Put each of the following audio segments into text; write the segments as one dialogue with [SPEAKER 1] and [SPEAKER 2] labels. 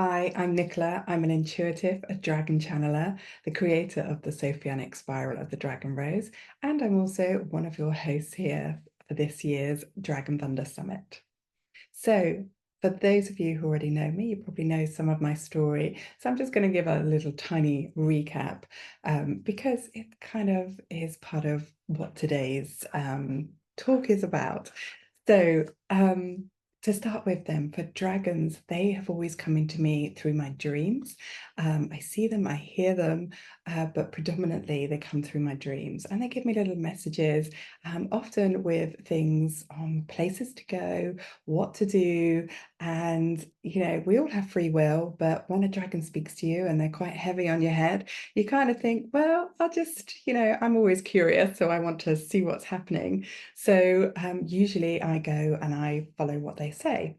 [SPEAKER 1] Hi, I'm Nicola. I'm an intuitive, a dragon channeler, the creator of the Sophianic spiral of the Dragon Rose, and I'm also one of your hosts here for this year's Dragon Thunder Summit. So, for those of you who already know me, you probably know some of my story. So I'm just going to give a little tiny recap because it kind of is part of what today's talk is about. So, to start with them, for dragons, they have always come into me through my dreams. I see them, I hear them, but predominantly they come through my dreams and they give me little messages, often with things on places to go, what to do. And, we all have free will, but when a dragon speaks to you and they're quite heavy on your head, you kind of think, well, I'll just, I'm always curious, so I want to see what's happening. So usually I go and I follow what they say.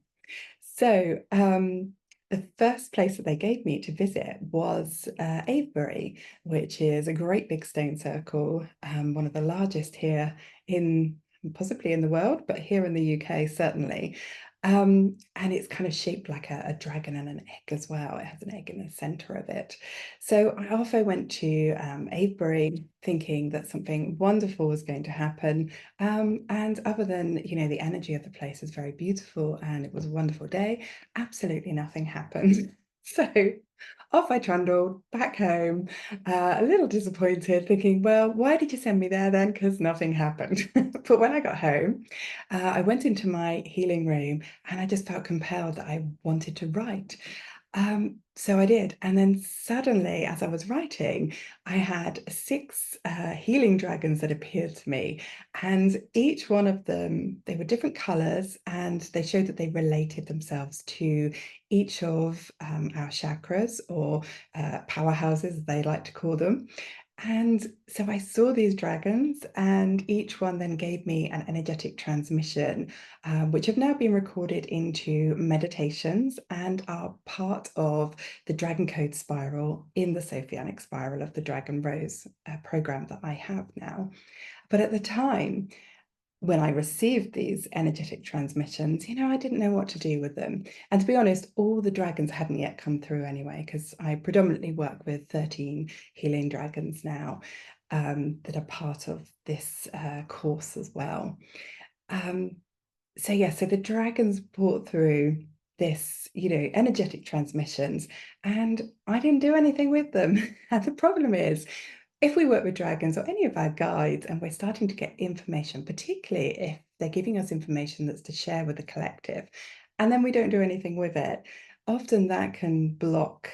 [SPEAKER 1] So the first place that they gave me to visit was Avebury, which is a great big stone circle, one of the largest here in possibly in the world, but here in the UK certainly. And it's kind of shaped like a dragon and an egg as well. It has an egg in the center of it. So I also went to Avebury thinking that something wonderful was going to happen. And other than, the energy of the place is very beautiful and it was a wonderful day, absolutely nothing happened. So off I trundled back home, a little disappointed, thinking, well, why did you send me there then? Because nothing happened. But when I got home, I went into my healing room and I just felt compelled that I wanted to write. So I did. And then suddenly, as I was writing, I had six healing dragons that appeared to me. And each one of them, they were different colors and they showed that they related themselves to each of our chakras or powerhouses, as they like to call them. And so I saw these dragons, and each one then gave me an energetic transmission, which have now been recorded into meditations and are part of the Dragon Code spiral in the Sophianic spiral of the Dragon Rose program that I have now. But at the time, when I received these energetic transmissions, I didn't know what to do with them. And to be honest, all the dragons hadn't yet come through anyway, because I predominantly work with 13 healing dragons now that are part of this course as well. Um, so the dragons brought through this, energetic transmissions, and I didn't do anything with them. And the problem is, if we work with dragons or any of our guides and we're starting to get information, particularly if they're giving us information that's to share with the collective, and then we don't do anything with it, often that can block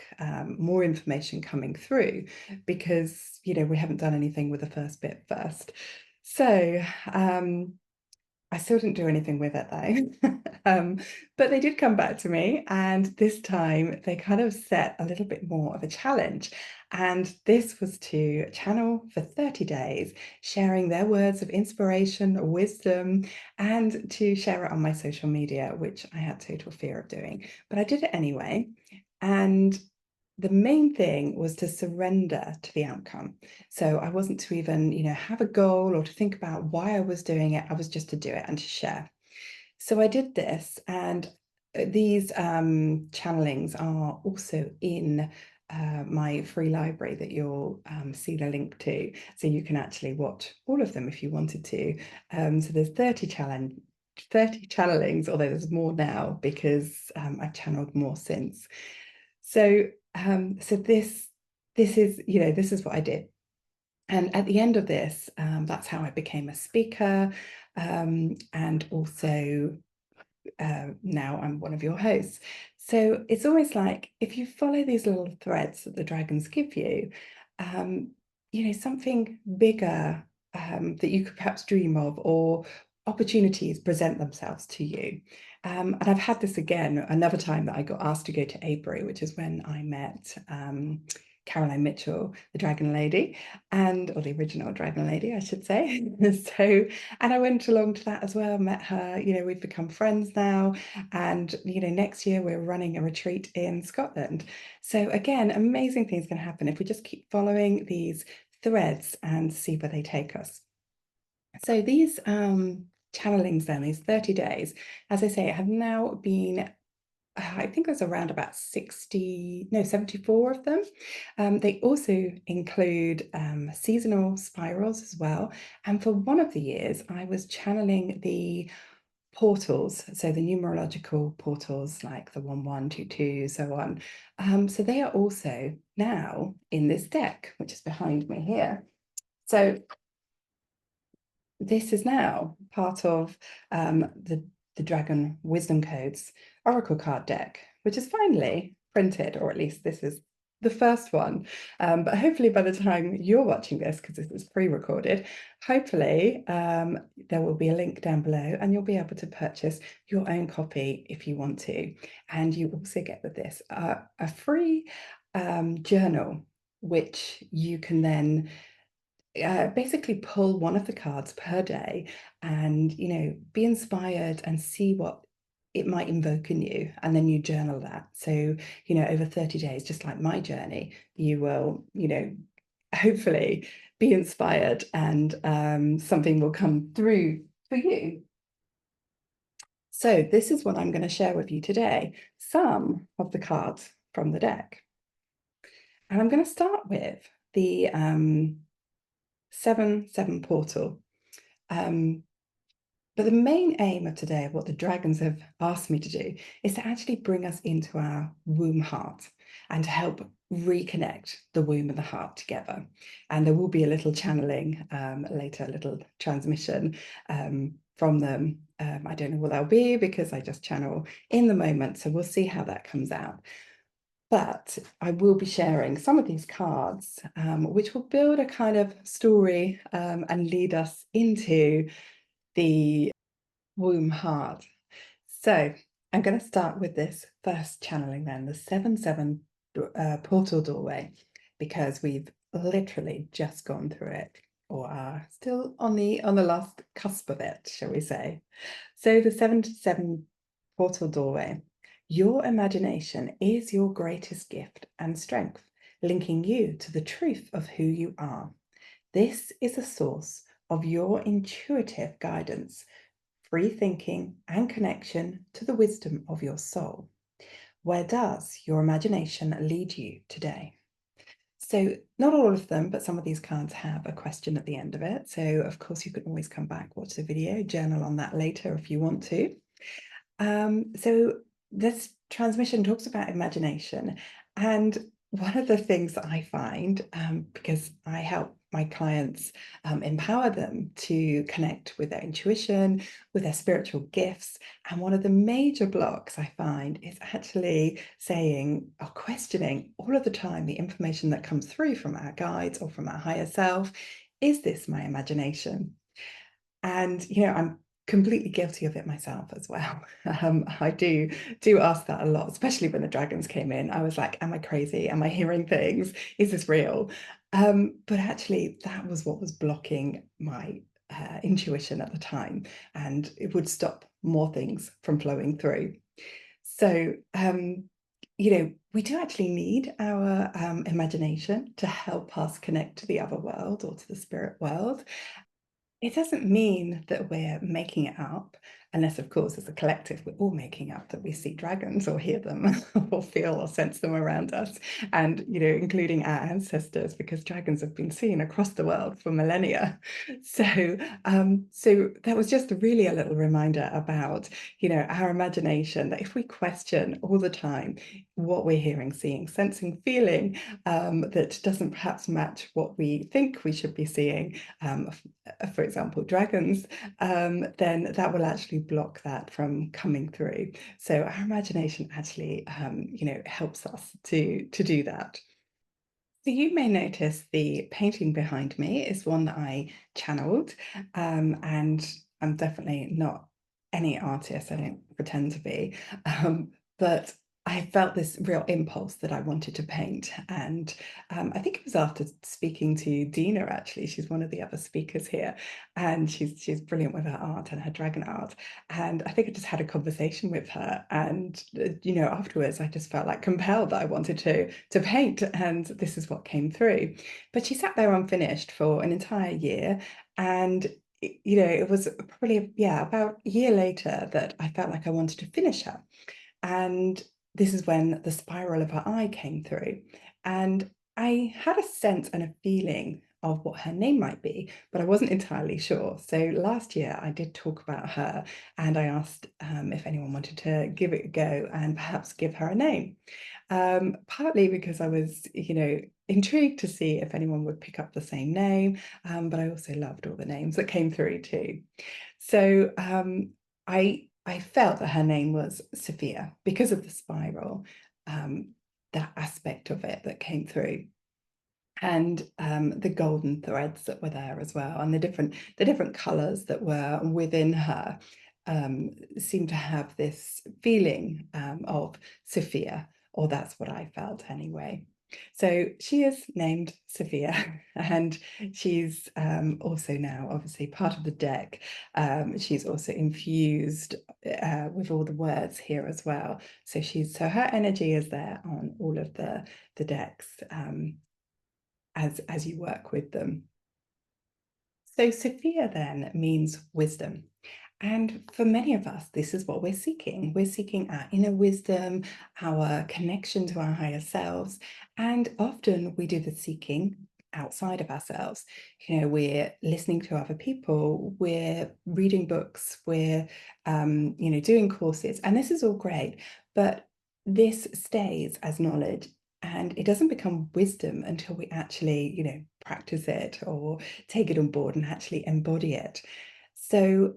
[SPEAKER 1] more information coming through because, we haven't done anything with the first bit first. So, I still didn't do anything with it though. But they did come back to me, and this time they kind of set a little bit more of a challenge. And this was to channel for 30 days, sharing their words of inspiration, wisdom, and to share it on my social media, which I had total fear of doing. But I did it anyway. And the main thing was to surrender to the outcome. So I wasn't to even, have a goal or to think about why I was doing it. I was just to do it and to share. So I did this, and these channelings are also in my free library that you'll see the link to. So you can actually watch all of them if you wanted to. So there's 30 channelings, although there's more now because I've channeled more since. So this is what I did. And at the end of this, that's how I became a speaker. And also now I'm one of your hosts. So it's always like if you follow these little threads that the dragons give you, um, something bigger that you could perhaps dream of, or opportunities present themselves to you. And I've had this again, another time that I got asked to go to Avebury, which is when I met Caroline Mitchell, the Dragon Lady, or the original Dragon Lady, I should say. So, and I went along to that as well, met her, we've become friends now. And, next year we're running a retreat in Scotland. So again, amazing things can happen if we just keep following these threads and see where they take us. So these channelings then, these 30 days, as I say, have now been I think there's around about 74 of them. They also include seasonal spirals as well. And for one of the years, I was channeling the portals, so the numerological portals like the 1122, so on. So they are also now in this deck, which is behind me here. So this is now part of the Dragon Wisdom Codes Oracle card deck, which is finally printed, or at least this is the first one. But hopefully by the time you're watching this, because this is pre-recorded, hopefully there will be a link down below and you'll be able to purchase your own copy if you want to. And you also get with this a free journal, which you can then basically pull one of the cards per day and, be inspired and see what it might invoke in you. And then you journal that. So, over 30 days, just like my journey, you will, hopefully be inspired and something will come through for you. So this is what I'm going to share with you today, some of the cards from the deck. And I'm going to start with the 7/7 portal. But the main aim of today, of what the dragons have asked me to do, is to actually bring us into our womb heart and to help reconnect the womb and the heart together. And there will be a little channeling later, a little transmission from them. I don't know what that'll be because I just channel in the moment. So we'll see how that comes out. But I will be sharing some of these cards, which will build a kind of story and lead us into the womb heart. So I'm going to start with this first channeling then, the 7/7 portal doorway, because we've literally just gone through it, or are still on the last cusp of it, shall we say. So the 7/7 portal doorway. Your imagination is your greatest gift and strength, linking you to the truth of who you are. This is a source of your intuitive guidance, free thinking, and connection to the wisdom of your soul. Where does your imagination lead you today? So, not all of them, but some of these cards have a question at the end of it. So, of course, you can always come back, watch the video, journal on that later if you want to. So this transmission talks about imagination. And one of the things that I find, because I help my clients empower them to connect with their intuition, with their spiritual gifts. And one of the major blocks I find is actually saying or questioning all of the time the information that comes through from our guides or from our higher self. Is this my imagination? And, I'm completely guilty of it myself as well. I do ask that a lot, especially when the dragons came in. I was like, am I crazy? Am I hearing things? Is this real? But actually, that was what was blocking my intuition at the time, and it would stop more things from flowing through. So, we do actually need our imagination to help us connect to the other world or to the spirit world. It doesn't mean that we're making it up, unless, of course, as a collective, we're all making up that we see dragons or hear them or feel or sense them around us, and, including our ancestors, because dragons have been seen across the world for millennia. So that was just really a little reminder about, our imagination, that if we question all the time what we're hearing, seeing, sensing, feeling, that doesn't perhaps match what we think we should be seeing, for example, dragons, then that will actually block that from coming through. So our imagination actually, helps us to do that. So you may notice the painting behind me is one that I channeled, and I'm definitely not any artist. I don't pretend to be, but I felt this real impulse that I wanted to paint, and I think it was after speaking to Dina. Actually, she's one of the other speakers here, and she's brilliant with her art and her dragon art. And I think I just had a conversation with her, and afterwards I just felt like compelled that I wanted to paint, and this is what came through. But she sat there unfinished for an entire year, and it was probably about a year later that I felt like I wanted to finish her. And this is when the spiral of her eye came through. And I had a sense and a feeling of what her name might be, but I wasn't entirely sure. So last year I did talk about her, and I asked if anyone wanted to give it a go and perhaps give her a name. Partly because I was, intrigued to see if anyone would pick up the same name, but I also loved all the names that came through too. So I felt that her name was Sophia because of the spiral, that aspect of it that came through, and the golden threads that were there as well, and the different colours that were within her seemed to have this feeling of Sophia, or that's what I felt anyway. So she is named Sophia, and she's also now obviously part of the deck. She's also infused with all the words here as well. So her energy is there on all of the decks. As you work with them. So Sophia then means wisdom. And for many of us, this is what we're seeking. We're seeking our inner wisdom, our connection to our higher selves. And often we do the seeking outside of ourselves. We're listening to other people, we're reading books, we're, doing courses, and this is all great. But this stays as knowledge, and it doesn't become wisdom until we actually, practice it or take it on board and actually embody it. So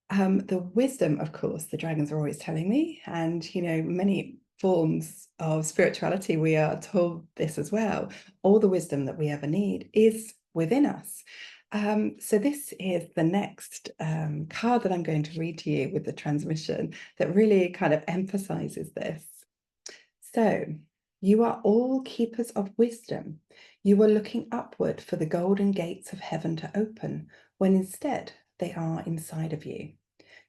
[SPEAKER 1] the wisdom, of course, the dragons are always telling me, and many forms of spirituality, we are told this as well. All the wisdom that we ever need is within us. So this is the next card that I'm going to read to you with the transmission that really kind of emphasizes this. So, you are all keepers of wisdom. You are looking upward for the golden gates of heaven to open, when instead they are inside of you.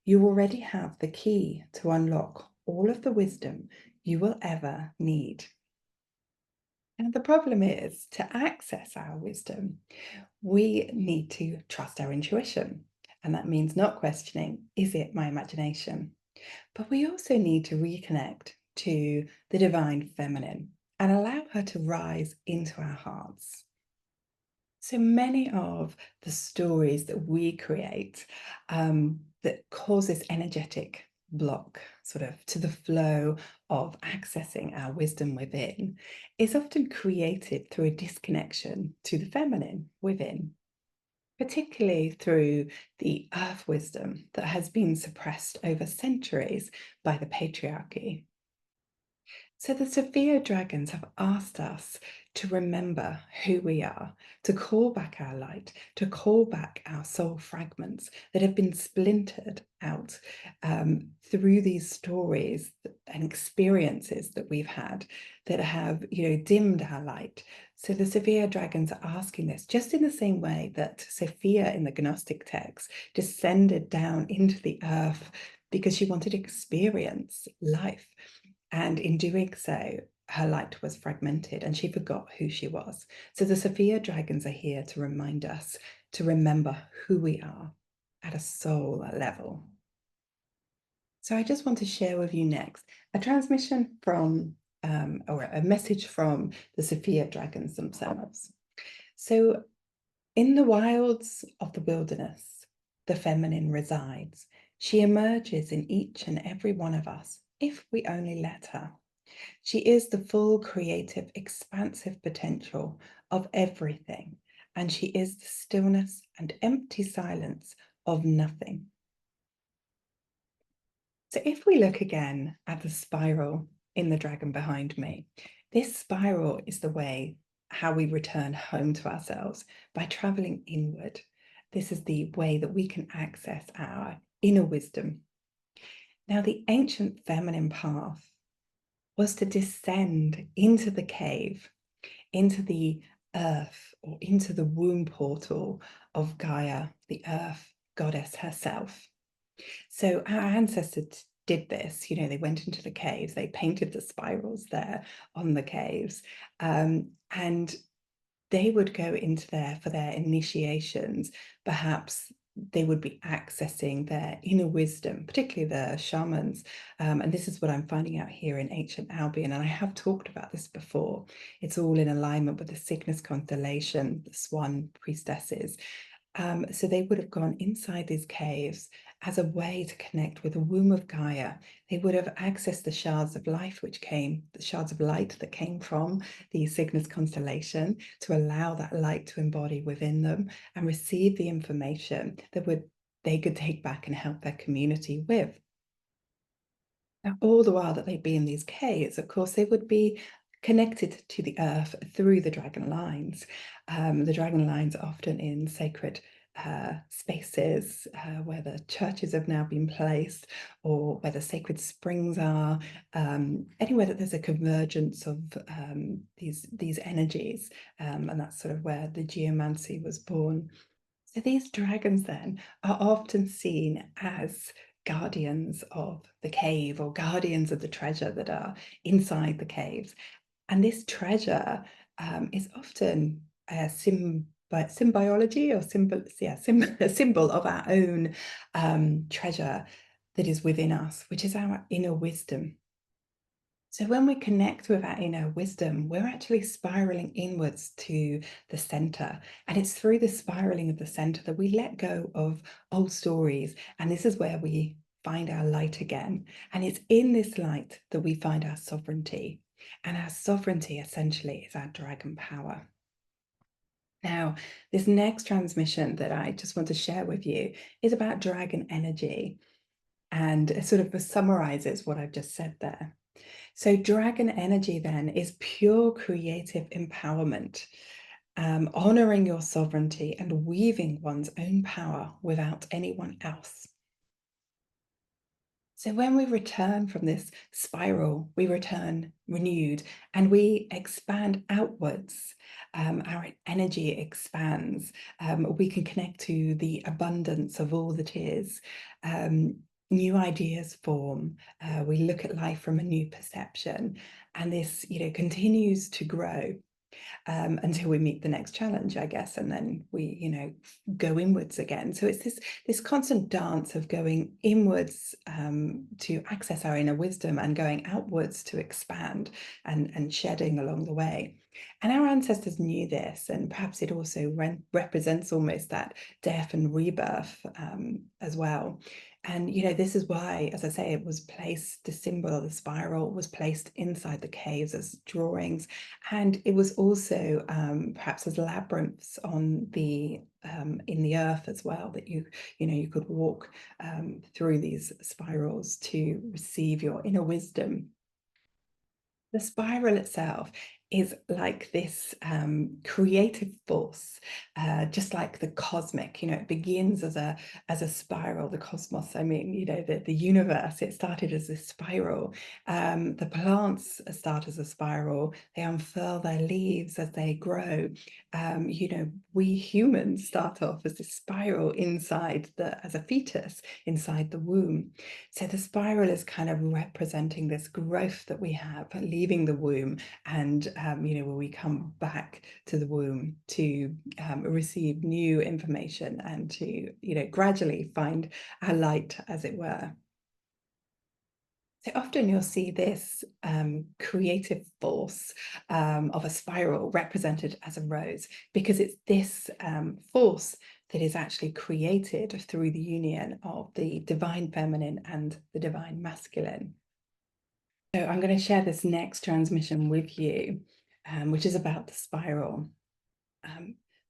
[SPEAKER 1] You already have the key to unlock all of the wisdom you will ever need. And the problem is, to access our wisdom, we need to trust our intuition. And that means not questioning, is it my imagination? But we also need to reconnect to the divine feminine and allow her to rise into our hearts. So many of the stories that we create that cause this energetic block sort of to the flow of accessing our wisdom within is often created through a disconnection to the feminine within, particularly through the earth wisdom that has been suppressed over centuries by the patriarchy. So the Sophia dragons have asked us to remember who we are, to call back our light, to call back our soul fragments that have been splintered out through these stories and experiences that we've had that have, dimmed our light. So the Sophia dragons are asking this just in the same way that Sophia in the Gnostic text descended down into the earth because she wanted to experience life. And in doing so, her light was fragmented and she forgot who she was. So the Sophia dragons are here to remind us to remember who we are at a soul level. So I just want to share with you next a transmission from, or a message from the Sophia dragons themselves. So in the wilds of the wilderness, the feminine resides. She emerges in each and every one of us if we only let her. She is the full creative, expansive potential of everything, and she is the stillness and empty silence of nothing. So if we look again at the spiral in the dragon behind me, this spiral is the way how we return home to ourselves by traveling inward. This is the way that we can access our inner wisdom. Now, the ancient feminine path was to descend into the cave, into the earth, or into the womb portal of Gaia, the earth goddess herself. So our ancestors did this, they went into the caves, they painted the spirals there on the caves, and they would go into there for their initiations, perhaps they would be accessing their inner wisdom, particularly the shamans. And this is what I'm finding out here in ancient Albion. And I have talked about this before. It's all in alignment with the Cygnus constellation, the swan priestesses. So they would have gone inside these caves as a way to connect with the womb of Gaia. They would have accessed the shards of life, the shards of light that came from the Cygnus constellation, to allow that light to embody within them and receive the information that they could take back and help their community with. Now, all the while that they'd be in these caves, of course, they would be connected to the earth through the dragon lines. The dragon lines are often in sacred spaces where the churches have now been placed, or where the sacred springs are, anywhere that there's a convergence of these energies, and that's sort of where the geomancy was born. So these dragons then are often seen as guardians of the cave, or guardians of the treasure that are inside the caves. And this treasure is often a symbiology, or a symbol of our own treasure that is within us, which is our inner wisdom. So when we connect with our inner wisdom, we're actually spiraling inwards to the center. And it's through the spiraling of the center that we let go of old stories. And this is where we find our light again. And it's in this light that we find our sovereignty. And our sovereignty essentially is our dragon power. Now, this next transmission that I just want to share with you is about dragon energy. And it sort of summarizes what I've just said there. So dragon energy then is pure creative empowerment, honoring your sovereignty and weaving one's own power without anyone else. So when we return from this spiral, we return renewed and we expand outwards. Our energy expands. We can connect to the abundance of all that is. New ideas form. We look at life from a new perception, and this, continues to grow until we meet the next challenge, I guess, and then we, go inwards again. So it's this constant dance of going inwards to access our inner wisdom, and going outwards to expand, and shedding along the way. And our ancestors knew this, and perhaps it also represents almost that death and rebirth as well. And this is why, as I say, it was placed, the symbol of the spiral was placed inside the caves as drawings, and it was also perhaps as labyrinths on the in the earth as well, that you could walk through these spirals to receive your inner wisdom. The spiral itself is like this creative force, just like the cosmic. It begins as a spiral. The cosmos, I mean, the universe. It started as a spiral. The plants start as a spiral. They unfurl their leaves as they grow. We humans start off as a spiral as a fetus inside the womb. So the spiral is kind of representing this growth that we have leaving the womb, and where we come back to the womb to receive new information, and to gradually find our light, as it were. So often you'll see this creative force of a spiral represented as a rose, because it's this force that is actually created through the union of the divine feminine and the divine masculine. So I'm going to share this next transmission with you, which is about the spiral.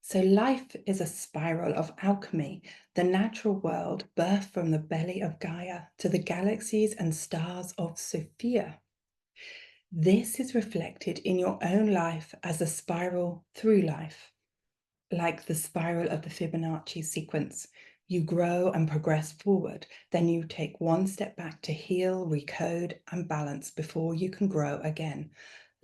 [SPEAKER 1] So life is a spiral of alchemy, the natural world birthed from the belly of Gaia to the galaxies and stars of Sophia. This is reflected in your own life as a spiral through life, like the spiral of the Fibonacci sequence. You grow and progress forward, then you take one step back to heal, recode, and balance before you can grow again.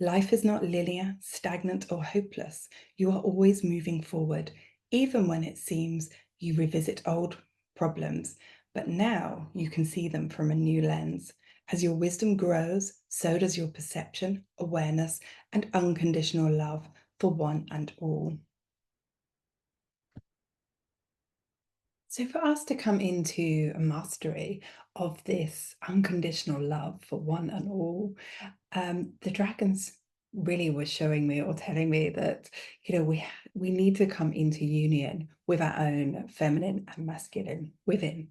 [SPEAKER 1] Life is not linear, stagnant, or hopeless. You are always moving forward, even when it seems you revisit old problems. But now you can see them from a new lens. As your wisdom grows, so does your perception, awareness, and unconditional love for one and all. So, for us to come into a mastery of this unconditional love for one and all, the dragons really were showing me or telling me that we need to come into union with our own feminine and masculine within.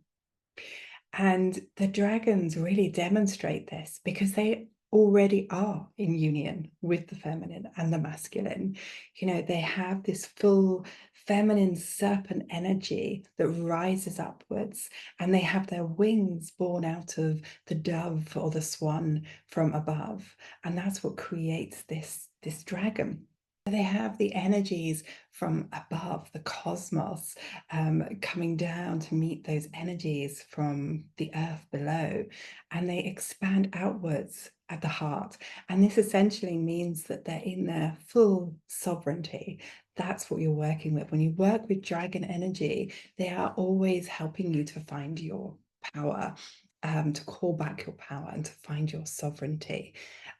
[SPEAKER 1] And the dragons really demonstrate this because they already are in union with the feminine and the masculine. They have this full feminine serpent energy that rises upwards, and they have their wings born out of the dove or the swan from above. And that's what creates this dragon. They have the energies from above, the cosmos, coming down to meet those energies from the earth below, and they expand outwards at the heart. And this essentially means that they're in their full sovereignty. That's what you're working with. When you work with dragon energy, they are always helping you to find your power. To call back your power and to find your sovereignty.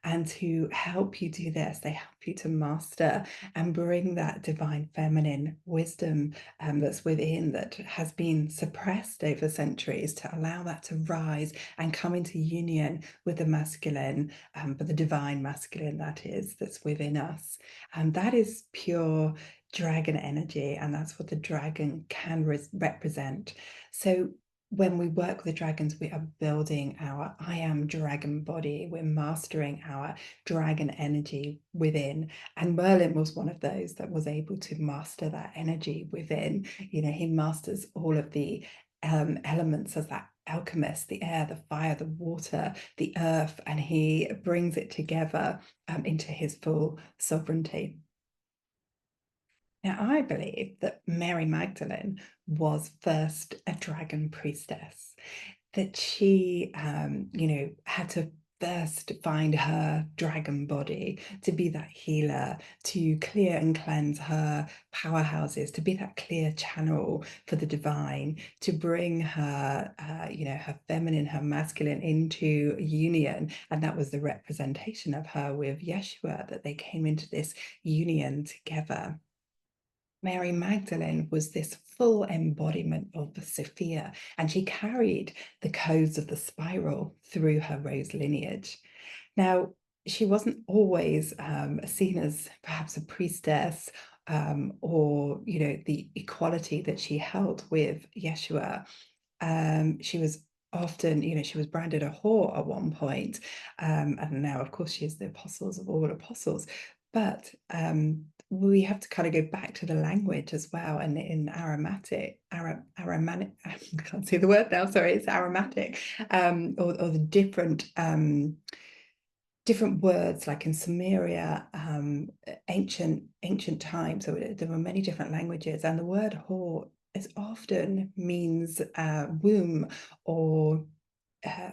[SPEAKER 1] And to help you do this, they help you to master and bring that divine feminine wisdom that's within, that has been suppressed over centuries, to allow that to rise and come into union with the masculine, but the divine masculine, that is, that's within us. And that is pure dragon energy, and that's what the dragon can represent. So when we work with the dragons, we are building our I am dragon body. We're mastering our dragon energy within. And Merlin was one of those that was able to master that energy within. He masters all of the elements as that alchemist: the air, the fire, the water, the earth, and he brings it together into his full sovereignty. Now, I believe that Mary Magdalene was first a dragon priestess, that she, had to first find her dragon body to be that healer, to clear and cleanse her powerhouses, to be that clear channel for the divine, to bring her, her feminine, her masculine into union. And that was the representation of her with Yeshua, that they came into this union together. Mary Magdalene was this full embodiment of the Sophia, and she carried the codes of the spiral through her rose lineage. Now, she wasn't always seen as perhaps a priestess, or the equality that she held with Yeshua. She was often, she was branded a whore at one point, and now, of course, she is the apostles of all apostles. But we have to kind of go back to the language as well, and in aromatic, I can't say the word now. Sorry, it's aromatic, or the different words, like in Sumeria, ancient times. So there were many different languages, and the word whore is often means womb, or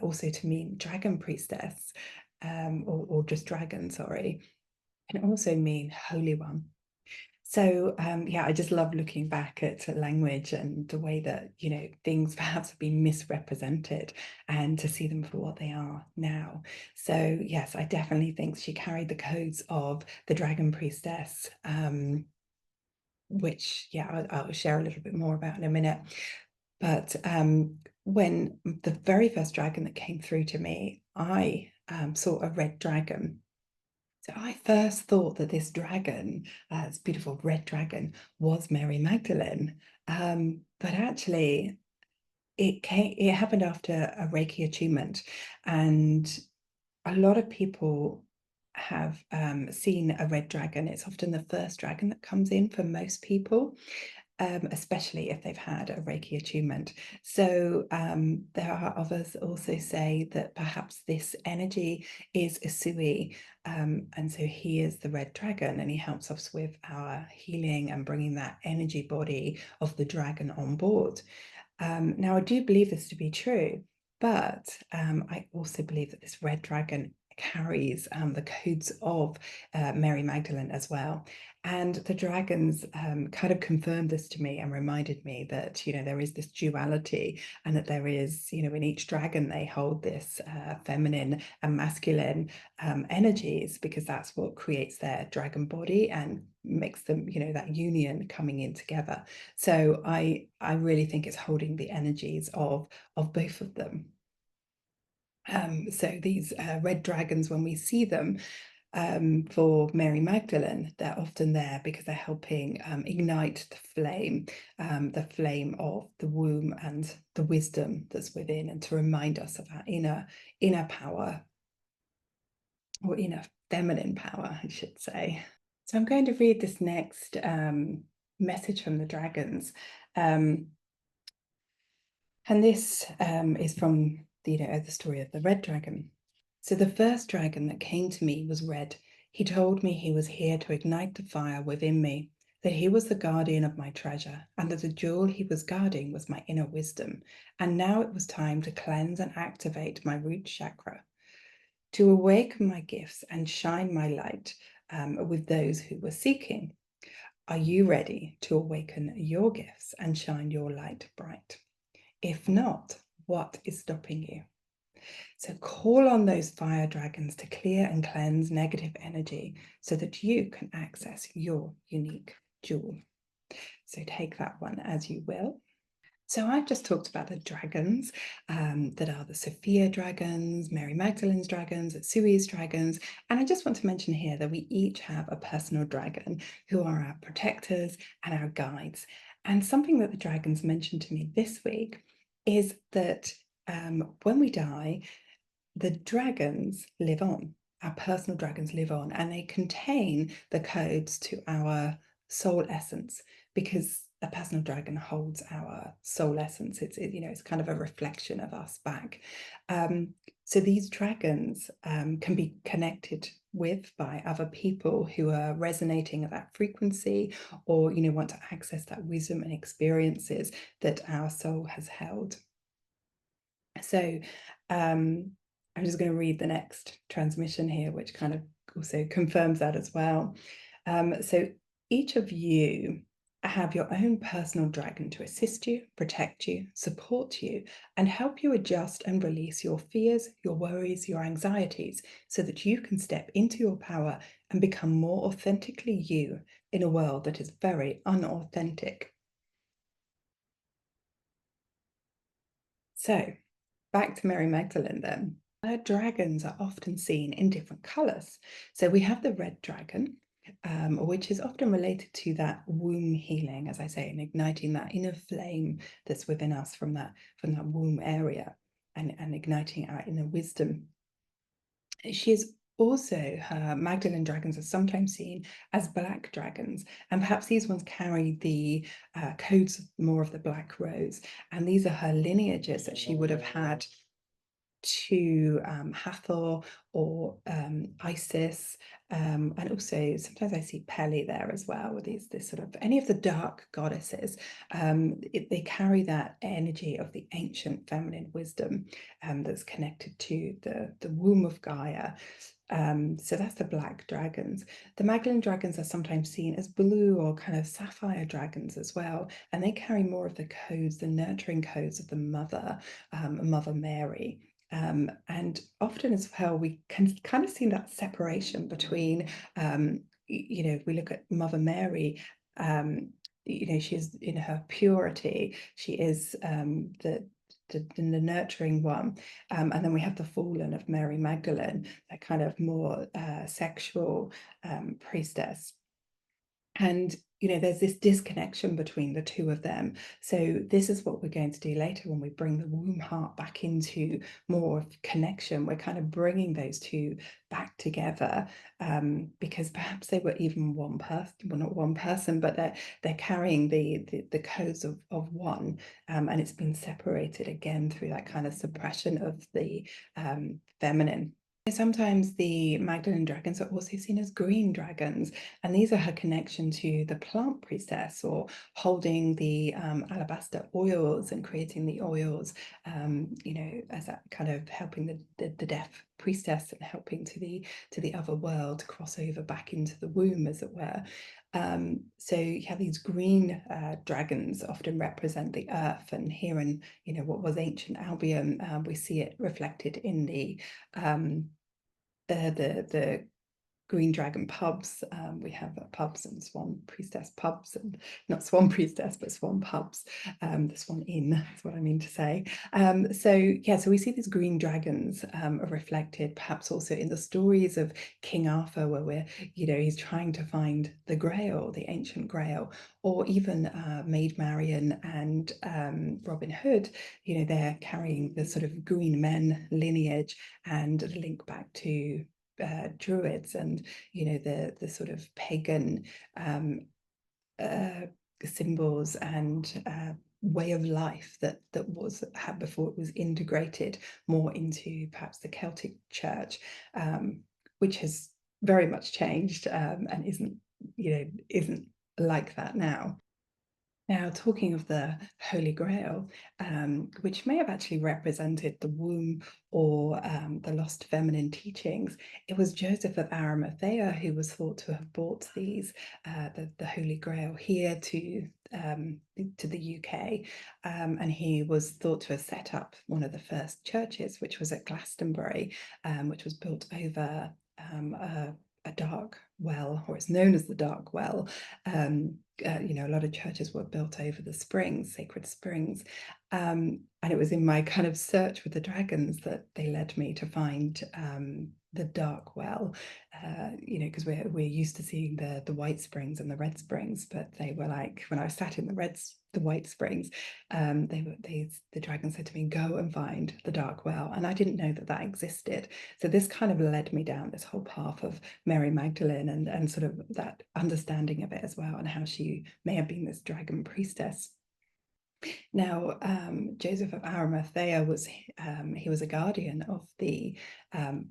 [SPEAKER 1] also to mean dragon priestess, or just dragon, sorry. Can also mean holy one. So yeah, I just love looking back at language and the way that, things perhaps have been misrepresented, and to see them for what they are now. So yes, I definitely think she carried the codes of the dragon priestess, which, yeah, I'll share a little bit more about in a minute. But when the very first dragon that came through to me, I saw a red dragon. So I first thought that this dragon, this beautiful red dragon, was Mary Magdalene. But actually, it happened after a Reiki attunement, and a lot of people have seen a red dragon. It's often the first dragon that comes in for most people, especially if they've had a Reiki attunement. So there are others that also say that perhaps this energy is Isui, and so he is the red dragon, and he helps us with our healing and bringing that energy body of the dragon on board. Now, I do believe this to be true, but I also believe that this red dragon carries the codes of Mary Magdalene as well. And the dragons kind of confirmed this to me and reminded me that, there is this duality, and that there is, in each dragon, they hold this feminine and masculine energies, because that's what creates their dragon body and makes them, that union coming in together. So I really think it's holding the energies of both of them. So these red dragons, when we see them, for Mary Magdalene, they're often there because they're helping ignite the flame of the womb and the wisdom that's within, and to remind us of our inner power, or inner feminine power, I should say. So I'm going to read this next message from the dragons. And this is from the story of the red dragon. So the first dragon that came to me was red. He told me he was here to ignite the fire within me, that he was the guardian of my treasure, and that the jewel he was guarding was my inner wisdom. And now it was time to cleanse and activate my root chakra, to awaken my gifts and shine my light with those who were seeking. Are you ready to awaken your gifts and shine your light bright? If not, what is stopping you? So call on those fire dragons to clear and cleanse negative energy so that you can access your unique jewel. So take that one as you will. So I've just talked about the dragons that are the Sophia dragons, Mary Magdalene's dragons, Sui's dragons. And I just want to mention here that we each have a personal dragon who are our protectors and our guides. And something that the dragons mentioned to me this week is that when we die, the dragons live on. Our personal dragons live on, and they contain the codes to our soul essence, because a personal dragon holds our soul essence. It's kind of a reflection of us back. So these dragons can be connected with by other people who are resonating at that frequency, or want to access that wisdom and experiences that our soul has held. So I'm just going to read the next transmission here, which kind of also confirms that as well. So each of you have your own personal dragon to assist you, protect you, support you, and help you adjust and release your fears, your worries, your anxieties, so that you can step into your power and become more authentically you in a world that is very unauthentic. So back to Mary Magdalene then. Her dragons are often seen in different colours. So we have the red dragon, which is often related to that womb healing, as I say, and igniting that inner flame that's within us from that womb area, and igniting our inner wisdom. She is also, her Magdalene dragons are sometimes seen as black dragons, and perhaps these ones carry the codes more of the black rose, and these are her lineages that she would have had to Hathor or Isis, and also sometimes I see Pele there as well, with this sort of any of the dark goddesses. They carry that energy of the ancient feminine wisdom that's connected to the womb of Gaia. So that's the black dragons. The Magdalene dragons are sometimes seen as blue or kind of sapphire dragons as well, and they carry more of the codes, the nurturing codes of the Mother Mary. And often as well, we can kind of see that separation between, if we look at Mother Mary, she's in her purity, she is the nurturing one. And then we have the fallen of Mary Magdalene, that kind of more sexual priestess. And there's this disconnection between the two of them. So this is what we're going to do later when we bring the womb heart back into more of connection. We're kind of bringing those two back together, because perhaps they were even one person, well, not one person, but they're carrying the codes of one, and it's been separated again through that kind of suppression of the feminine. Sometimes the Magdalene dragons are also seen as green dragons, and these are her connection to the plant priestess, or holding the alabaster oils and creating the oils, as that kind of helping the deaf priestess and helping to the other world, cross over back into the womb, as it were. So you have these green dragons often represent the earth, and here in what was ancient Albion, we see it reflected in the green dragon pubs. We have pubs and swan priestess pubs, and not swan priestess, but swan pubs. The Swan Inn is what I mean to say. So we see these green dragons reflected perhaps also in the stories of King Arthur, where he's trying to find the Grail, the ancient Grail, or even Maid Marian and Robin Hood. They're carrying the sort of green men lineage and the link back to druids and the sort of pagan symbols and way of life that was had before it was integrated more into perhaps the Celtic church, which has very much changed and isn't like that now. Now, talking of the Holy Grail, which may have actually represented the womb or the lost feminine teachings, it was Joseph of Arimathea who was thought to have brought the Holy Grail here to the UK, and he was thought to have set up one of the first churches, which was at Glastonbury, which was built over a dark well, or it's known as the Dark Well. A lot of churches were built over the springs, sacred springs. And it was in my kind of search with the dragons that they led me to find the Dark Well, because we're used to seeing the white springs and the red springs, but they were like, when I sat in the white springs, the dragon said to me, "Go and find the Dark Well," and I didn't know that existed. So this kind of led me down this whole path of Mary Magdalene and sort of that understanding of it as well, and how she may have been this dragon priestess. Now, Joseph of Arimathea was a guardian of the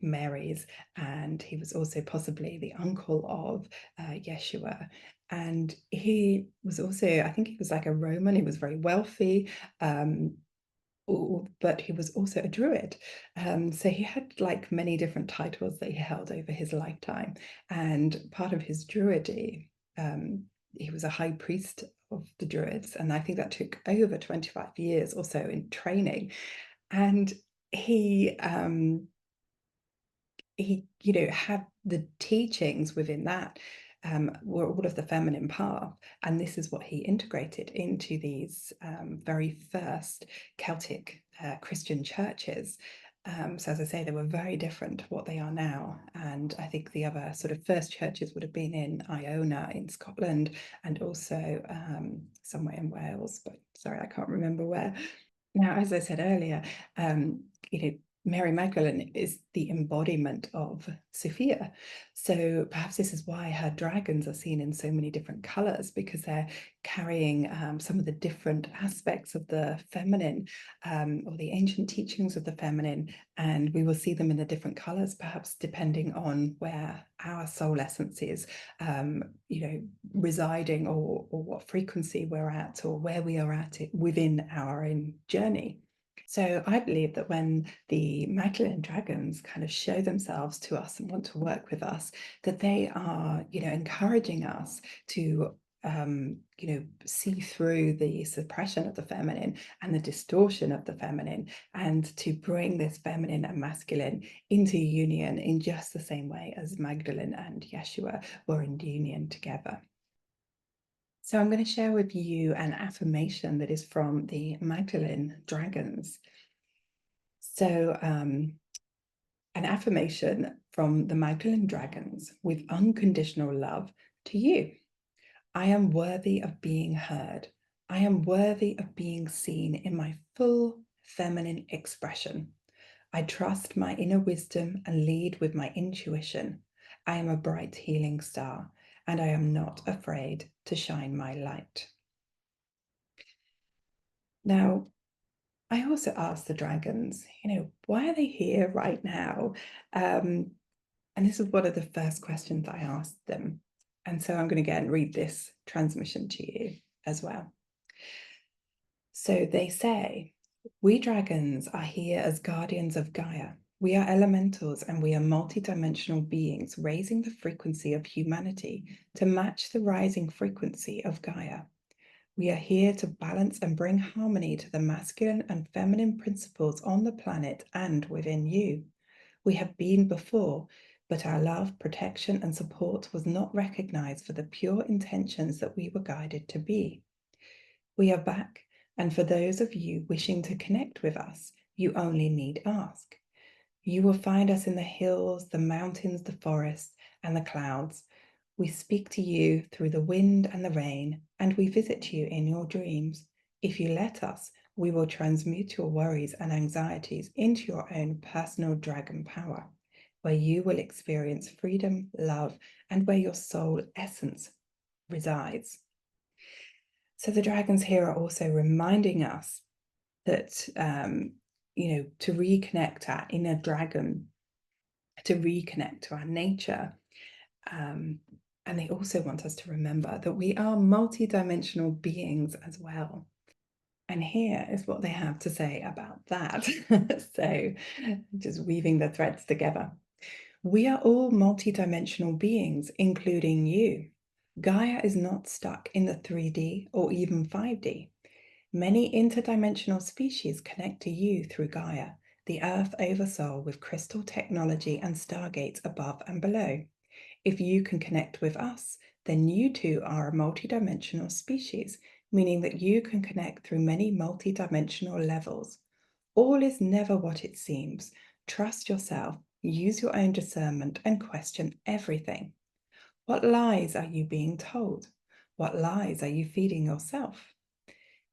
[SPEAKER 1] Marys, and he was also possibly the uncle of Yeshua. And he was also, I think he was like a Roman. He was very wealthy, but he was also a druid. So he had like many different titles that he held over his lifetime. And part of his druidy, he was a high priest of the druids, and I think that took over 25 years or so in training. And he had the teachings within that were all of the feminine path, and this is what he integrated into these very first Celtic Christian churches. So as I say, they were very different to what they are now, and I think the other sort of first churches would have been in Iona in Scotland, and also somewhere in Wales, but sorry, I can't remember where. Now, as I said earlier, Mary Magdalene is the embodiment of Sophia. So perhaps this is why her dragons are seen in so many different colors, because they're carrying some of the different aspects of the feminine, or the ancient teachings of the feminine. And we will see them in the different colors, perhaps depending on where our soul essence is, residing, or what frequency we're at, or where we are at it within our own journey. So I believe that when the Magdalene dragons kind of show themselves to us and want to work with us, that they are, encouraging us to, see through the suppression of the feminine and the distortion of the feminine, and to bring this feminine and masculine into union in just the same way as Magdalene and Yeshua were in union together. So I'm going to share with you an affirmation that is from the Magdalene dragons. So an affirmation from the Magdalene dragons with unconditional love to you. I am worthy of being heard. I am worthy of being seen in my full feminine expression. I trust my inner wisdom and lead with my intuition. I am a bright healing star, and I am not afraid to shine my light. Now, I also asked the dragons, why are they here right now? And this is one of the first questions I asked them. And so I'm going to go and read this transmission to you as well. So they say, we dragons are here as guardians of Gaia, We are elementals and we are multidimensional beings raising the frequency of humanity to match the rising frequency of Gaia. We are here to balance and bring harmony to the masculine and feminine principles on the planet and within you. We have been before, but our love, protection, and support was not recognized for the pure intentions that we were guided to be. We are back, and for those of you wishing to connect with us, you only need ask. You will find us in the hills, the mountains, the forests, and the clouds. We speak to you through the wind and the rain, and we visit you in your dreams. If you let us, we will transmute your worries and anxieties into your own personal dragon power, where you will experience freedom, love, and where your soul essence resides. So the dragons here are also reminding us that, to reconnect our inner dragon, to reconnect to our nature. And they also want us to remember that we are multidimensional beings as well. And here is what they have to say about that. So just weaving the threads together. We are all multidimensional beings, including you. Gaia is not stuck in the 3D or even 5D. Many interdimensional species connect to you through Gaia, the Earth Oversoul with crystal technology and stargates above and below. If you can connect with us, then you too are a multidimensional species, meaning that you can connect through many multidimensional levels. All is never what it seems. Trust yourself, use your own discernment, and question everything. What lies are you being told? What lies are you feeding yourself?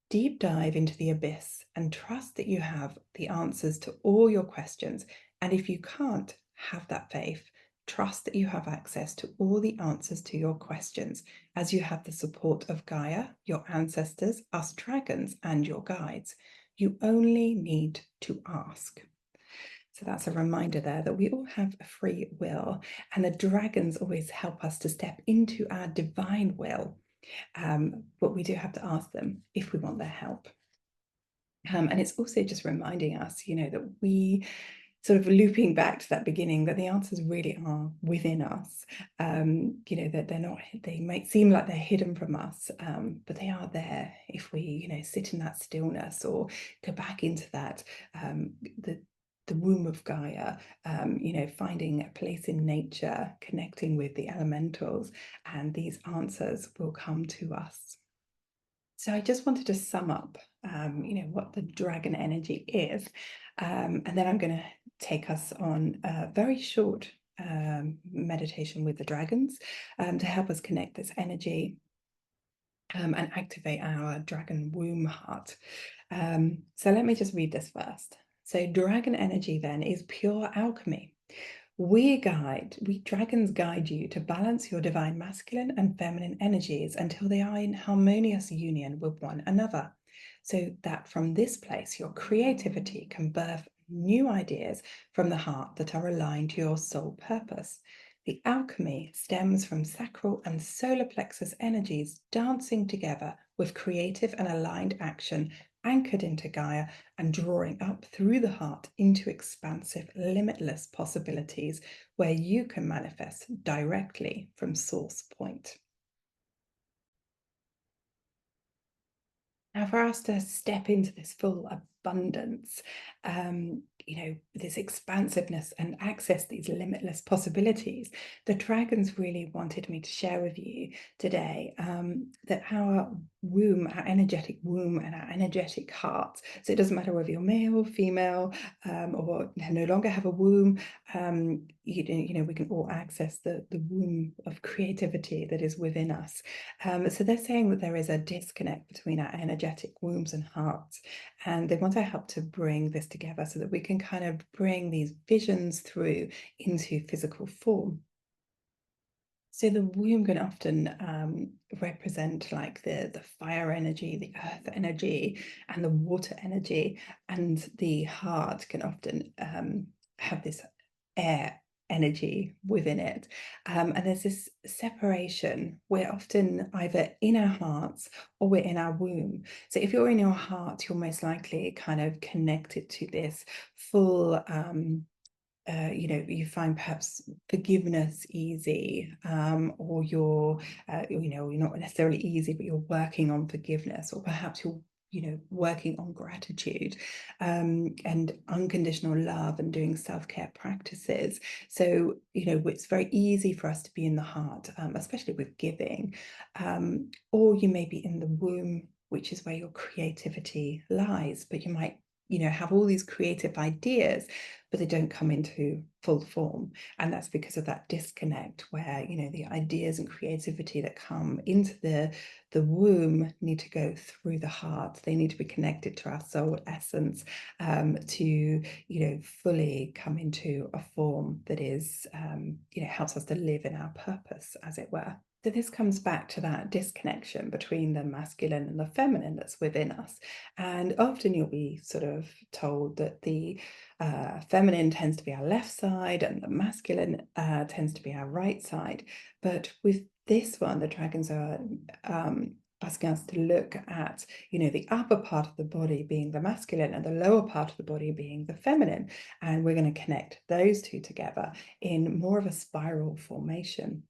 [SPEAKER 1] Deep dive into the abyss and trust that you have the answers to all your questions. And if you can't have that faith, trust that you have access to all the answers to your questions, as you have the support of Gaia, your ancestors, us dragons, and your guides. You only need to ask. So that's a reminder there that we all have a free will, and the dragons always help us to step into our divine will. But we do have to ask them if we want their help. And it's also just reminding us, that we sort of looping back to that beginning, that the answers really are within us. That they're not, they might seem like they're hidden from us, but they are there if we, sit in that stillness or go back into that, the womb of Gaia, finding a place in nature, connecting with the elementals, and these answers will come to us. So I just wanted to sum up, what the dragon energy is, and then I'm going to take us on a very short meditation with the dragons to help us connect this energy and activate our dragon womb heart. So let me just read this first. So dragon energy then is pure alchemy. We dragons guide you to balance your divine masculine and feminine energies until they are in harmonious union with one another, so that from this place your creativity can birth new ideas from the heart that are aligned to your soul purpose. The alchemy stems from sacral and solar plexus energies dancing together with creative and aligned action anchored into Gaia and drawing up through the heart into expansive, limitless possibilities where you can manifest directly from source point. Now, for us to step into this full abundance, this expansiveness and access these limitless possibilities, the dragons really wanted me to share with you today that our womb, our energetic womb and our energetic heart, so it doesn't matter whether you're male, female, or no longer have a womb, we can all access the womb of creativity that is within us. So they're saying that there is a disconnect between our energetic wombs and hearts, and they want to help to bring this together so that we can kind of bring these visions through into physical form. So the womb can often represent like the fire energy, the earth energy, and the water energy, and the heart can often have this air energy within it. And there's this separation. We're often either in our hearts or we're in our womb. So if you're in your heart, you're most likely kind of connected to this full you find perhaps forgiveness easy, or you're not necessarily easy, but you're working on forgiveness, or perhaps you're working on gratitude, and unconditional love, and doing self-care practices. So it's very easy for us to be in the heart, especially with giving, or you may be in the womb, which is where your creativity lies, but you might have all these creative ideas, but they don't come into full form. And that's because of that disconnect where, the ideas and creativity that come into the womb need to go through the heart. They need to be connected to our soul essence, to, fully come into a form that is, helps us to live in our purpose, as it were. So this comes back to that disconnection between the masculine and the feminine that's within us. And often you'll be sort of told that the feminine tends to be our left side and the masculine tends to be our right side. But with this one, the dragons are asking us to look at, the upper part of the body being the masculine and the lower part of the body being the feminine. And we're going to connect those two together in more of a spiral formation.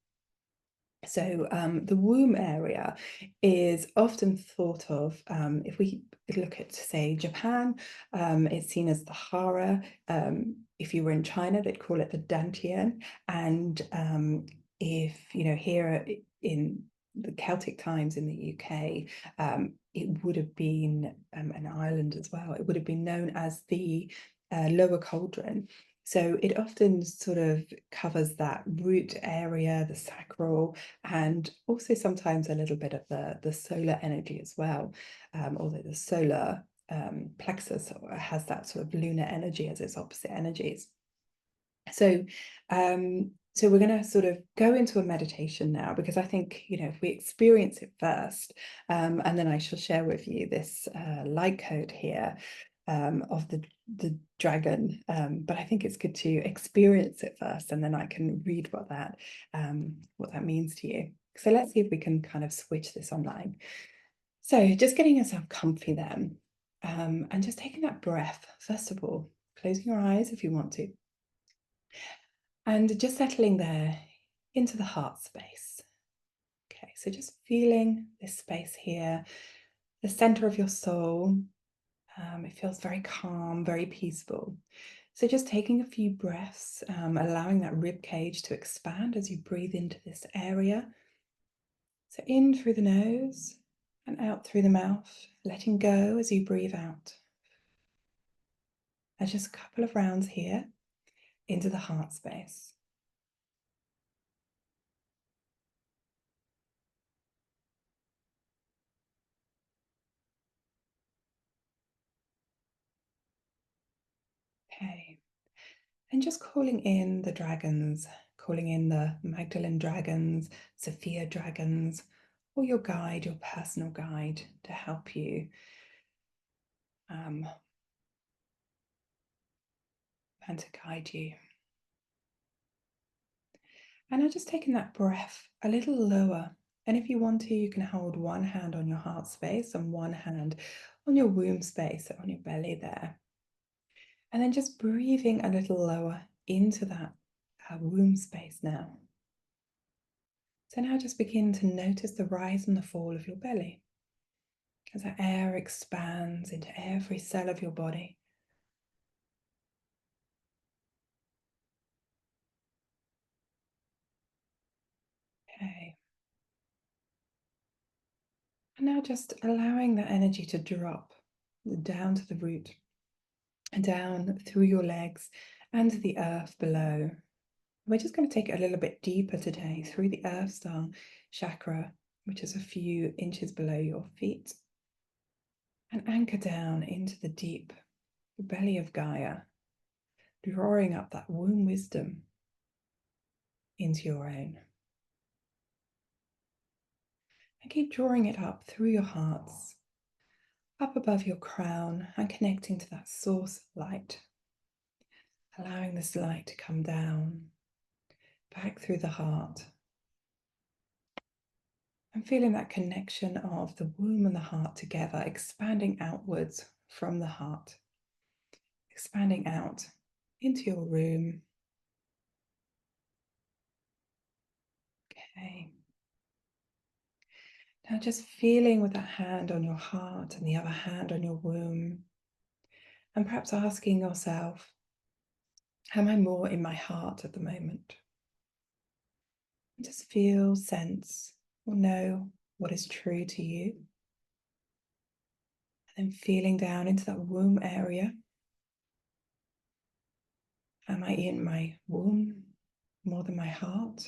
[SPEAKER 1] So the womb area is often thought of, if we look at, say, Japan, it's seen as the hara. If you were in China, they'd call it the dantian. And if, here in the Celtic times in the UK, it would have been an island as well. It would have been known as the lower cauldron. So it often sort of covers that root area, the sacral, and also sometimes a little bit of the solar energy as well, although the solar plexus has that sort of lunar energy as its opposite energies. So so we're going to sort of go into a meditation now, because I think, if we experience it first, and then I shall share with you this light code here, of the dragon, but I think it's good to experience it first, and then I can read what that means to you. So let's see if we can kind of switch this online. So just getting yourself comfy then, and just taking that breath, first of all, closing your eyes if you want to, and just settling there into the heart space. Okay, so just feeling this space here, the center of your soul. It feels very calm, very peaceful. So just taking a few breaths, allowing that rib cage to expand as you breathe into this area. So in through the nose and out through the mouth, letting go as you breathe out. And just a couple of rounds here into the heart space. Okay. And just calling in the dragons, calling in the Magdalene dragons, Sophia dragons, or your guide, your personal guide, to help you and to guide you. And now just taking that breath a little lower. And if you want to, you can hold one hand on your heart space and one hand on your womb space, on your belly there. And then just breathing a little lower into that womb space now. So now just begin to notice the rise and the fall of your belly as that air expands into every cell of your body. Okay. And now just allowing that energy to drop down to the root and down through your legs and to the earth below. We're just going to take it a little bit deeper today through the Earth Star chakra, which is a few inches below your feet, and anchor down into the deep belly of Gaia, drawing up that womb wisdom into your own. And keep drawing it up through your hearts, up above your crown, and connecting to that source of light, allowing this light to come down, back through the heart, and feeling that connection of the womb and the heart together, expanding outwards from the heart, expanding out into your room, Okay. Now just feeling with that hand on your heart and the other hand on your womb, and perhaps asking yourself, am I more in my heart at the moment? Just feel, sense, or know what is true to you. And then feeling down into that womb area. Am I in my womb more than my heart?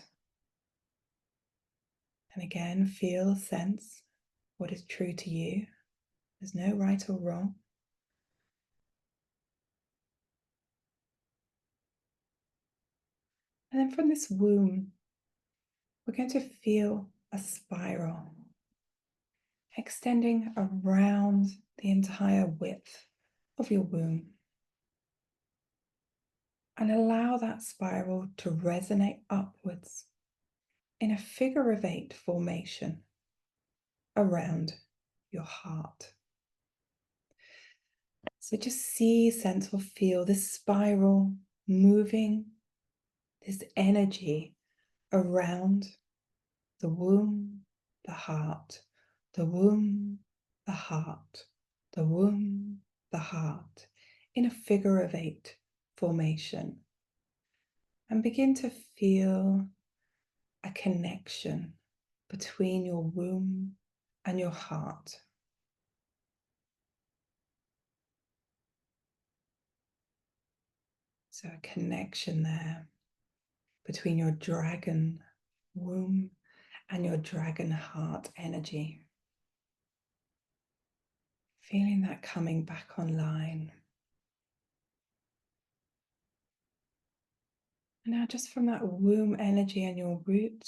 [SPEAKER 1] And again, feel, sense what is true to you. There's no right or wrong. And then from this womb, we're going to feel a spiral extending around the entire width of your womb. And allow that spiral to resonate upwards in a figure of 8 formation around your heart. So just see, sense, or feel this spiral moving, this energy around the womb, the heart, the womb, the heart, the womb, the heart, in a figure of 8 formation. And begin to feel a connection between your womb and your heart. So a connection there between your dragon womb and your dragon heart energy. Feeling that coming back online. And now just from that womb energy and your root,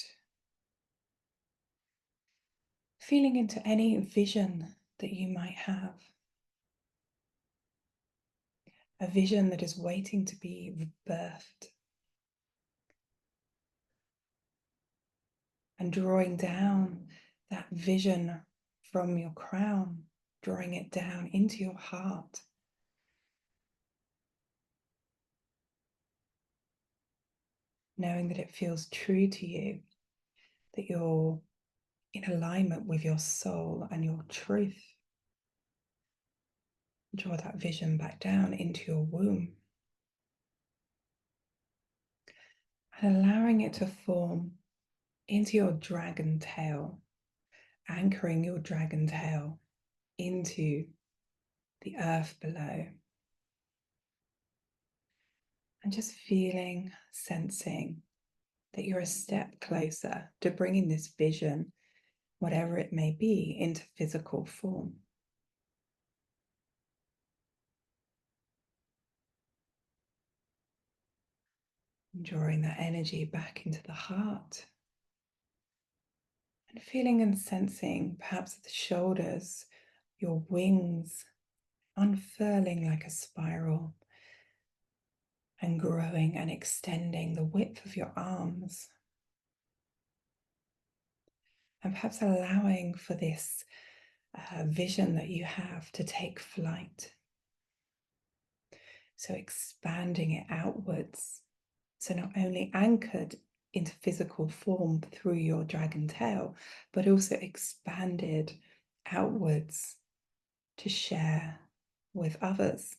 [SPEAKER 1] feeling into any vision that you might have. A vision that is waiting to be rebirthed. And drawing down that vision from your crown, drawing it down into your heart. Knowing that it feels true to you, that you're in alignment with your soul and your truth. Draw that vision back down into your womb. And allowing it to form into your dragon tail, anchoring your dragon tail into the earth below. And just feeling, sensing that you're a step closer to bringing this vision, whatever it may be, into physical form. Drawing that energy back into the heart. And feeling and sensing perhaps the shoulders, your wings unfurling like a spiral and growing and extending the width of your arms. And perhaps allowing for this vision that you have to take flight. So expanding it outwards. So not only anchored into physical form through your dragon tail, but also expanded outwards to share with others.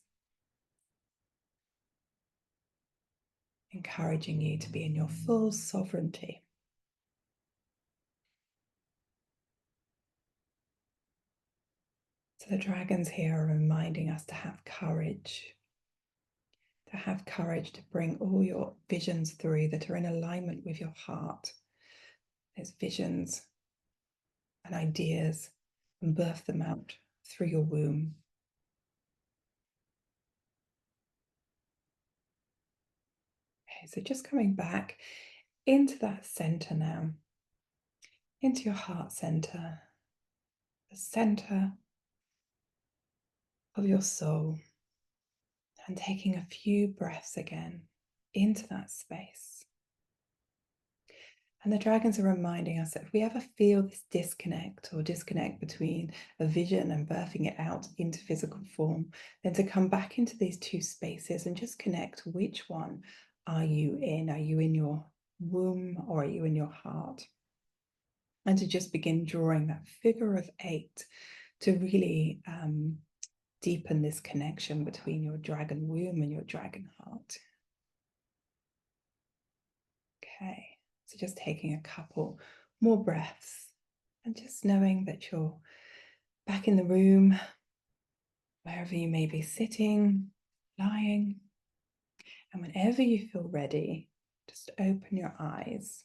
[SPEAKER 1] Encouraging you to be in your full sovereignty. So the dragons here are reminding us to have courage. To have courage to bring all your visions through that are in alignment with your heart. There's visions and ideas, and birth them out through your womb. Okay, so just coming back into that center now, into your heart center, the center of your soul, and taking a few breaths again into that space. And the dragons are reminding us that if we ever feel this disconnect between a vision and birthing it out into physical form, then to come back into these two spaces and just connect. Which one are you in? Are you in your womb or are you in your heart? and to just begin drawing that figure of 8 to really deepen this connection between your dragon womb and your dragon heart. Okay, so just taking a couple more breaths and just knowing that you're back in the room, wherever you may be sitting, lying, and whenever you feel ready, just open your eyes.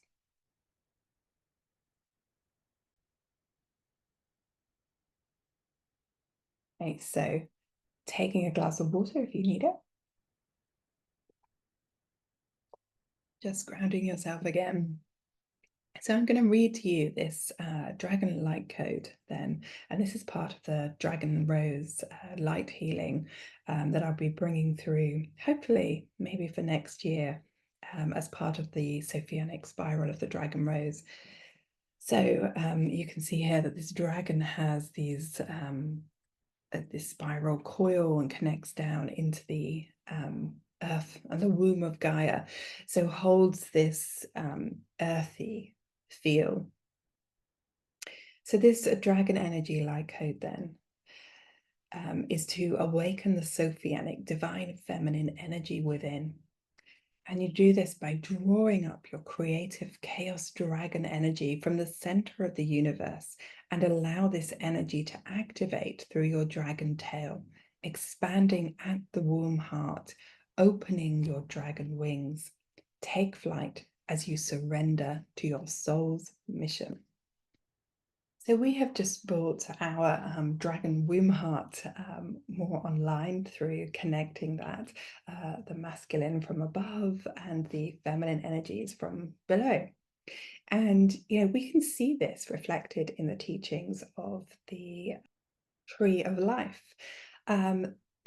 [SPEAKER 1] Okay, so taking a glass of water if you need it. Just grounding yourself again. So I'm going to read to you this dragon light code then, and this is part of the Dragon Rose light healing that I'll be bringing through, hopefully maybe for next year, as part of the Sophianic spiral of the Dragon Rose. So you can see here that this dragon has these this spiral coil and connects down into the earth and the womb of Gaia, so holds this earthy feel. So this dragon energy light code then is to awaken the Sophianic divine feminine energy within. And you do this by drawing up your creative chaos dragon energy from the center of the universe and allow this energy to activate through your dragon tail, expanding at the womb heart, opening your dragon wings. Take flight as you surrender to your soul's mission. So we have just brought our dragon womb heart more online through connecting that, the masculine from above and the feminine energies from below. And, we can see this reflected in the teachings of the tree of life.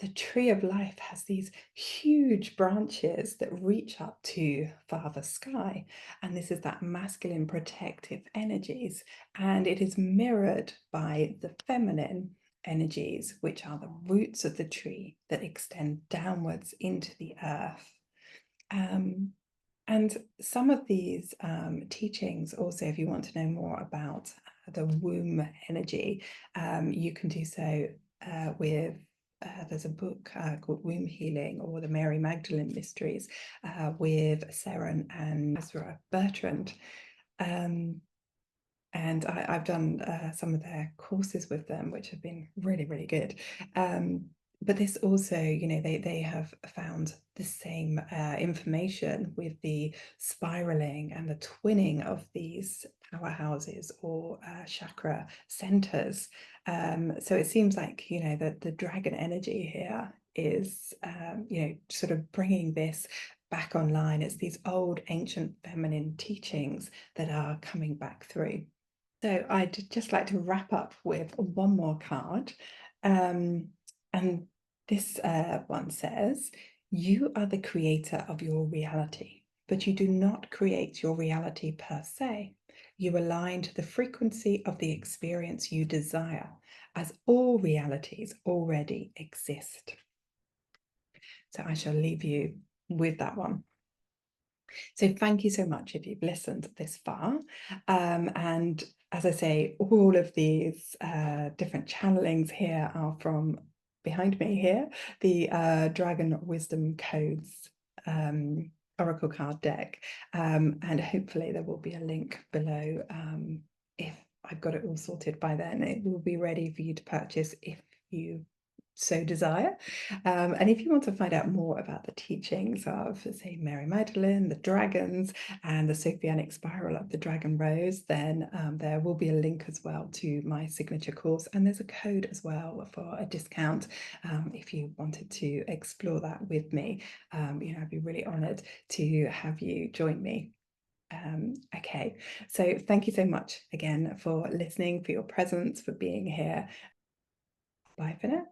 [SPEAKER 1] The tree of life has these huge branches that reach up to Father Sky, and this is that masculine protective energies, and it is mirrored by the feminine energies, which are the roots of the tree that extend downwards into the earth. And some of these teachings also, if you want to know more about the womb energy, you can do so with, there's a book called Womb Healing, or the Mary Magdalene Mysteries, with Sarah and Ezra Bertrand. And I've done some of their courses with them, which have been really, really good. But this also, they have found the same information with the spiraling and the twinning of these powerhouses or chakra centers. So it seems like, that the dragon energy here is, sort of bringing this back online. It's these old ancient feminine teachings that are coming back through. So I'd just like to wrap up with one more card. And this one says, you are the creator of your reality, but you do not create your reality per se. You align to the frequency of the experience you desire, as all realities already exist. So I shall leave you with that one. So thank you so much if you've listened this far. And as I say, all of these different channelings here are from behind me here, the Dragon Wisdom Codes Oracle card deck. And hopefully there will be a link below. If I've got it all sorted by then, it will be ready for you to purchase if you so desire. And if you want to find out more about the teachings of, say, Mary Magdalene, the dragons, and the Sophianic spiral of the Dragon Rose, then there will be a link as well to my signature course. And there's a code as well for a discount if you wanted to explore that with me. I'd be really honored to have you join me. Okay, so thank you so much again for listening, for your presence, for being here. Bye for now.